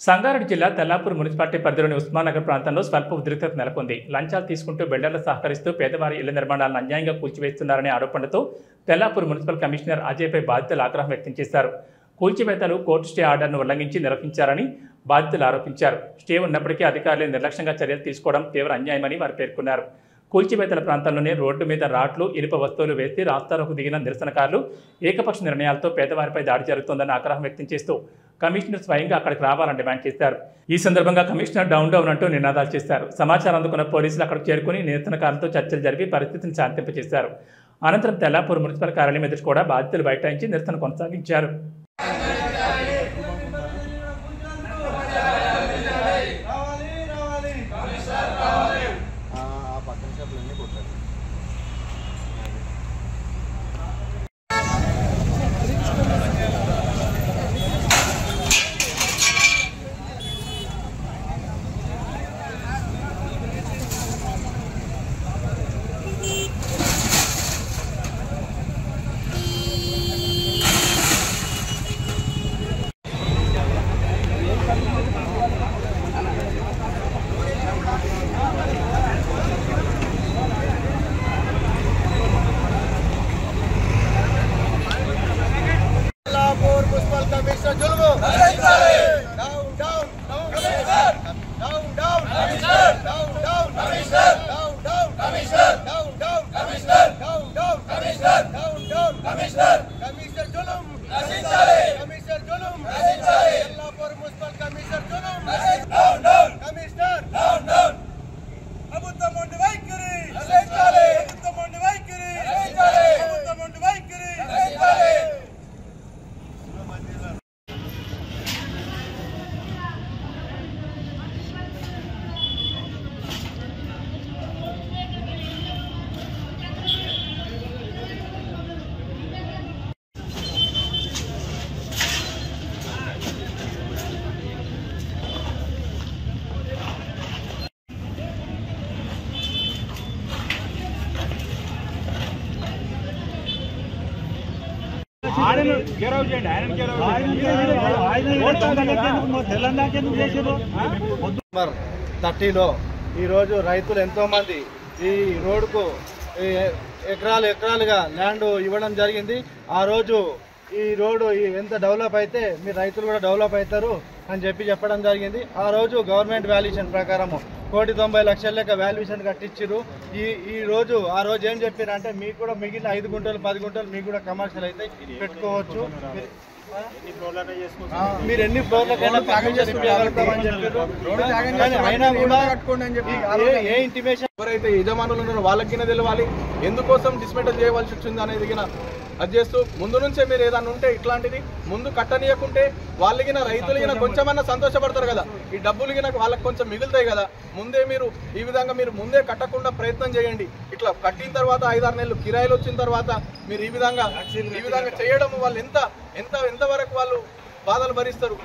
సంగారెడ్డి జిల్లా తెల్లాపూర్ మున్సిపాలిటీ పరిధిలోని ఉస్మానగర్ ప్రాంతంలో స్వల్ప ఉద్రిక్తత నెలకొంది. లంచాలు తీసుకుంటూ బిల్డర్లు సహకరిస్తూ పేదవారి ఇళ్ల నిర్మాణాలను అన్యాయంగా కూల్చివేస్తున్నారనే ఆరోపణలతో తెల్లాపూర్ మున్సిపల్ కమిషనర్ అజయ్పై బాధితులు ఆగ్రహం వ్యక్తం చేశారు. కూల్చివేతలు కోర్టు స్టే ఆర్డర్ను ఉల్లంఘించి నిర్వహించారని బాధితులు ఆరోపించారు. స్టే ఉన్నప్పటికీ అధికారులు నిర్లక్ష్యంగా చర్యలు తీసుకోవడం తీవ్ర అన్యాయమని వారు పేర్కొన్నారు. కూల్చివేతల ప్రాంతంలోనే రోడ్డు మీద రాట్లు, ఇనుప వస్తువులు వేసి రాస్తారోకు దిగిన నిరసనకారులు ఏకపక్ష నిర్ణయాలతో పేదవారిపై దాడి జరుగుతోందని ఆగ్రహం వ్యక్తం చేస్తూ కమిషనర్ స్వయంగా అక్కడికి రావాలని డిమాండ్ చేశారు. ఈ సందర్భంగా కమిషనర్ డౌన్ అంటూ నినాదాలు చేశారు. సమాచారం అందుకున్న పోలీసులు అక్కడికి చేరుకుని నిరసనకారులతో చర్చలు జరిపి పరిస్థితిని శాంతింపజేశారు. అనంతరం తెల్లాపూర్ మున్సిపల్ కార్యాలయం ఎదుట కూడా బాధితులు బైఠాయించి నిరసన కొనసాగించారు. నెంబర్ 30లో ఈరోజు రైతులు ఎంతోమంది ఈ రోడ్డుకు ఎకరాలుగా ల్యాండ్ ఇవ్వడం జరిగింది. ఆ రోజు ఈ రోడ్డు ఎంత డెవలప్ అయితే మీ రైతులు కూడా డెవలప్ అవుతారు అని చెప్పడం జరిగింది. ఆ రోజు గవర్నమెంట్ వాల్యుయేషన్ ప్రకారము 1,90,00,000 లెక్క వాల్యుయేషన్ కట్టించారు. ఆ రోజు ఏం చెప్పారు అంటే మీకు కూడా మిగిలిన 5 గుంటలు 10 గుంటలు మీకు కూడా కమర్షియల్ అయితే పెట్టుకోవచ్చు, మీరు ఎన్ని ఫ్లోర్లకైనా ఇవ్వగలుగుతామని చెప్పారు. అయినా కూడా ఏ ఇంటిమేషన్ ఎవరైతే యజమానులు ఉన్నారో వాళ్ళకి తెలవాలి, ఎందుకోసం డిస్మెంటల్ చేయవలసి వచ్చింది అనేది అది చేస్తూ ముందు నుంచే మీరు ఏదన్నా ఉంటే ఇట్లాంటిది ముందు కట్టనీయకుంటే వాళ్ళకి రైతులకి కొంచెమన్నా సంతోషపడతారు కదా, ఈ డబ్బులు వాళ్ళకి కొంచెం మిగులుతాయి కదా. ముందే మీరు ఈ విధంగా మీరు ముందే కట్టకుండా ప్రయత్నం చేయండి. ఇట్లా కట్టిన తర్వాత 5-6 నెలలు కిరాయిలు వచ్చిన తర్వాత మీరు ఈ విధంగా చేయడం వాళ్ళు ఎంతవరకు వాళ్ళు బాధలు భరిస్తారు.